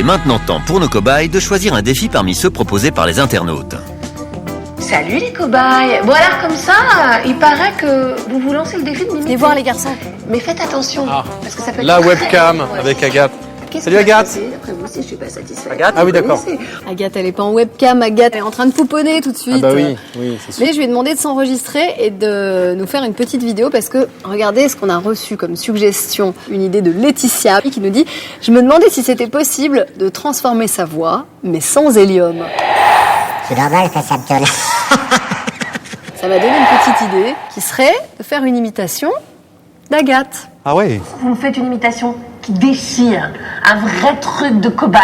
est maintenant temps pour nos cobayes de choisir un défi parmi ceux proposés par les internautes. Salut les cobayes. Bon alors comme ça, il paraît que vous vous lancez le défi de m'imiter. Venez voir les garçons. Mais faites attention, parce que ça peut être La très webcam dangereux. avec Agathe. Qu'est-ce Salut qui va Agathe. se passer D'après vous, si je suis pas satisfaite. Agathe Ah oui, d'accord. Agathe, elle est pas en webcam, Agathe elle est en train de pouponner tout de suite. Ah bah oui, c'est sûr. Mais je lui ai demandé de s'enregistrer et de nous faire une petite vidéo parce que regardez ce qu'on a reçu comme suggestion, une idée de Laetitia qui nous dit « Je me demandais si c'était possible de transformer sa voix, mais sans hélium. » C'est normal que ça me tourne. Ça m'a donné une petite idée qui serait de faire une imitation d'Agathe. Ah oui. Vous me faites une imitation qui déchire, un vrai truc de cobaye.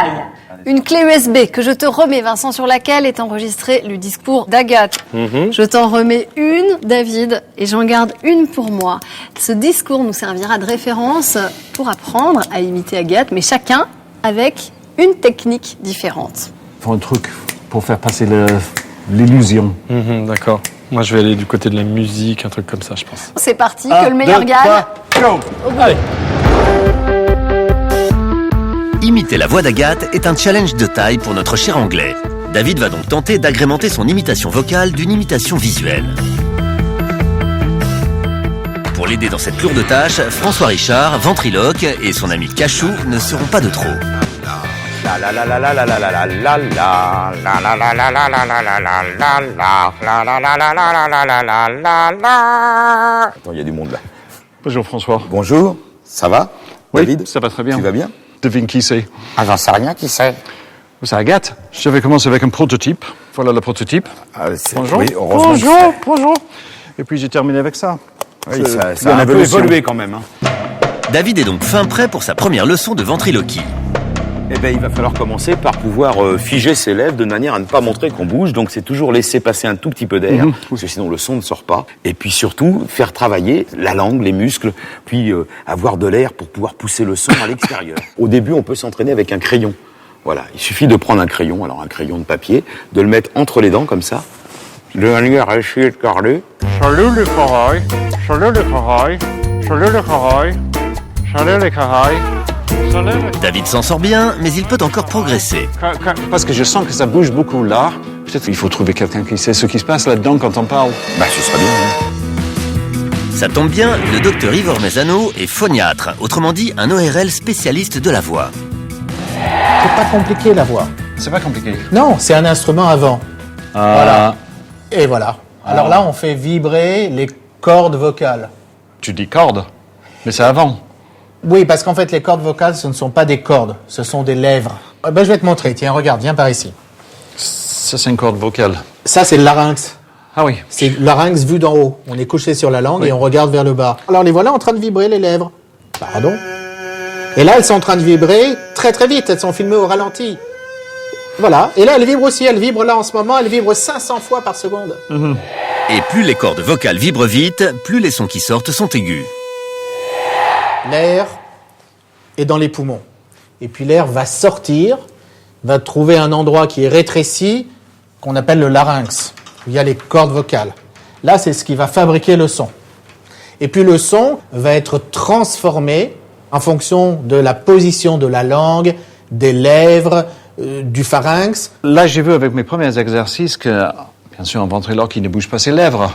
Une clé USB que je te remets, Vincent, sur laquelle est enregistré le discours d'Agathe. Je t'en remets une, David, et j'en garde une pour moi. Ce discours nous servira de référence pour apprendre à imiter Agathe, mais chacun avec une technique différente. Faut un truc pour faire passer l'illusion. D'accord. Moi, je vais aller du côté de la musique, un truc comme ça, je pense. C'est parti, que le meilleur gagne. Go. Allez. Imiter la voix d'Agathe est un challenge de taille pour notre cher anglais. David va donc tenter d'agrémenter son imitation vocale d'une imitation visuelle. Pour l'aider dans cette lourde tâche, François Richard, ventriloque, et son ami Cachou ne seront pas de trop. Attends, il y a du monde là. Bonjour François. Bonjour, ça va Oui, David, ça va très bien. tu vas bien? Devine qui c'est. Ah, j'en sais rien, qui c'est? C'est Agathe. J'avais commencé avec un prototype. Voilà le prototype. Bonjour. Oui, heureusement que ça- Bonjour. Et puis j'ai terminé avec ça. Oui, ça il y a a une un peu évolution. évolué quand même. Hein. David est donc fin prêt pour sa première leçon de ventriloquie. Eh ben, il va falloir commencer par pouvoir figer ses lèvres de manière à ne pas montrer qu'on bouge. Donc, c'est toujours laisser passer un tout petit peu d'air, parce que sinon le son ne sort pas. Et puis surtout, faire travailler la langue, les muscles, puis avoir de l'air pour pouvoir pousser le son à l'extérieur. Au début, on peut s'entraîner avec un crayon. Voilà, il suffit de prendre un crayon, alors un crayon de papier, de le mettre entre les dents comme ça. De manière à essayer de parler. Salut les corail. Salut les corail. Salut les corail. Salut les corail. David s'en sort bien, mais il peut encore progresser. Parce que je sens que ça bouge beaucoup là. Peut-être qu'il faut trouver quelqu'un qui sait ce qui se passe là-dedans quand on parle. Bah, ce serait bien. Hein. Ça tombe bien, le docteur Ivor Mezzano est phoniatre, autrement dit un ORL spécialiste de la voix. C'est pas compliqué la voix. C'est pas compliqué. Non, c'est un instrument à vent. Voilà. Et voilà. Alors là, on fait vibrer les cordes vocales. Tu dis corde, mais c'est avant. Oui, parce qu'en fait, les cordes vocales, ce ne sont pas des cordes, ce sont des lèvres. Je vais te montrer. Tiens, regarde, viens par ici. Ça, c'est une corde vocale. Ça, c'est le larynx. Ah oui. C'est le larynx vu d'en haut. On est couché sur la langue et on regarde vers le bas. Alors les voilà en train de vibrer les lèvres. Pardon. Et là, elles sont en train de vibrer très très vite. Elles sont filmées au ralenti. Voilà. Et là, elles vibrent aussi. Elles vibrent là en ce moment. Elles vibrent 500 fois par seconde. Et plus les cordes vocales vibrent vite, plus les sons qui sortent sont aigus. L'air est dans les poumons. Et puis l'air va sortir, va trouver un endroit qui est rétréci, qu'on appelle le larynx, où il y a les cordes vocales. Là, c'est ce qui va fabriquer le son. Et puis le son va être transformé en fonction de la position de la langue, des lèvres, du pharynx. Là, j'ai vu avec mes premiers exercices que, bien sûr, un ventriloque, il ne bouge pas ses lèvres.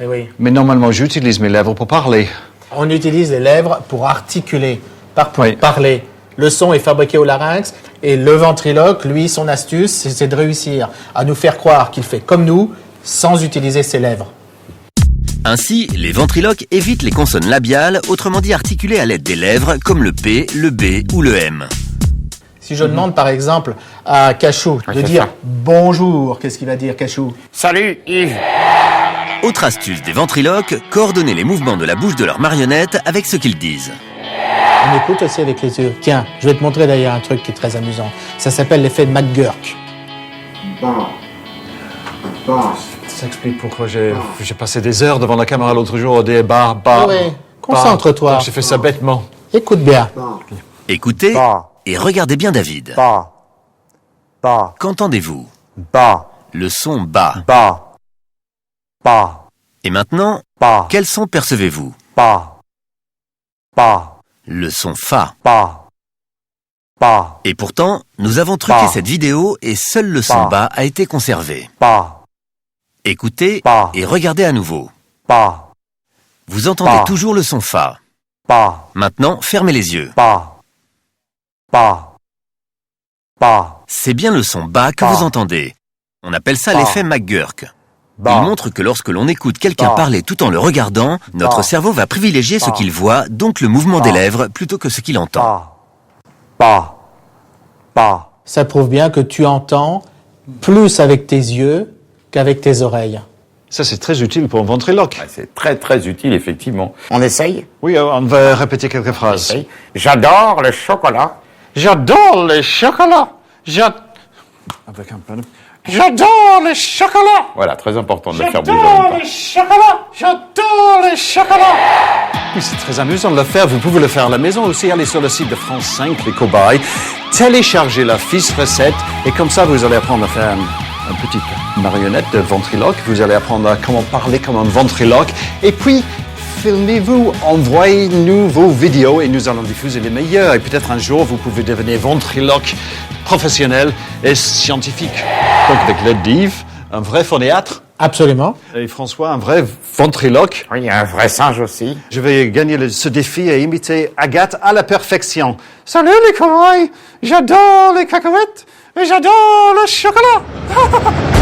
Eh oui. Mais normalement, j'utilise mes lèvres pour parler. On utilise les lèvres pour articuler, pour Oui. parler. Le son est fabriqué au larynx et le ventriloque, lui, son astuce, c'est de réussir à nous faire croire qu'il fait comme nous sans utiliser ses lèvres. Ainsi, les ventriloques évitent les consonnes labiales, autrement dit articulées à l'aide des lèvres, comme le P, le B ou le M. Si je demande par exemple à Cachou de dire bonjour, qu'est-ce qu'il va dire Cachou? Salut Yves. Autre astuce des ventriloques, coordonner les mouvements de la bouche de leurs marionnettes avec ce qu'ils disent. On écoute aussi avec les yeux. Tiens, je vais te montrer d'ailleurs un truc qui est très amusant. Ça s'appelle l'effet de McGurk. Ça explique pourquoi j'ai passé des heures devant la caméra l'autre jour au débat. Oui, concentre-toi. J'ai fait ça bêtement. Écoute bien. Écoutez et regardez bien David. Qu'entendez-vous? Le son bas. Et maintenant, quel son percevez-vous? Le son fa. Ba. Et pourtant, nous avons truqué Bah. cette vidéo et seul le son Bah. bas a été conservé. Ba. Écoutez Bah. et regardez à nouveau. Ba. Vous entendez Bah. toujours le son fa. Ba. Maintenant, fermez les yeux. Ba. Ba. Ba. C'est bien le son bas que Bah. vous entendez. On appelle ça Bah. l'effet McGurk. Ba. Il montre que lorsque l'on écoute quelqu'un Bah. parler tout en le regardant, notre Bah. cerveau va privilégier ce Bah. qu'il voit, donc le mouvement Bah. des lèvres, plutôt que ce qu'il entend. Ba. Ba. Ba. Ça prouve bien que tu entends plus avec tes yeux qu'avec tes oreilles. Ça, c'est très utile pour un ventriloque. C'est très très utile, effectivement. On essaye? Oui, on va répéter quelques phrases. Essaye. J'adore le chocolat. J'adore les chocolats. Avec un peu de... J'adore les chocolats. Voilà, très important de le faire bouger. J'adore les chocolats. J'adore les chocolats. Oui, c'est très amusant de le faire. Vous pouvez le faire à la maison aussi. Allez sur le site de France 5, les cobayes, téléchargez la fiche recette et comme ça, vous allez apprendre à faire une petite marionnette de ventriloque. Vous allez apprendre à comment parler comme un ventriloque. Et puis, filmez-vous, envoyez-nous vos vidéos et nous allons diffuser les meilleures. Et peut-être un jour, vous pouvez devenir ventriloque professionnel et scientifique. Donc, avec l'aide d'Yves, un vrai phoniatre. Absolument. Et François, un vrai ventriloque. Oui, il y a un vrai singe aussi. Je vais gagner ce défi et imiter Agathe à la perfection. Salut les cobayes. J'adore les cacahuètes. Et j'adore le chocolat.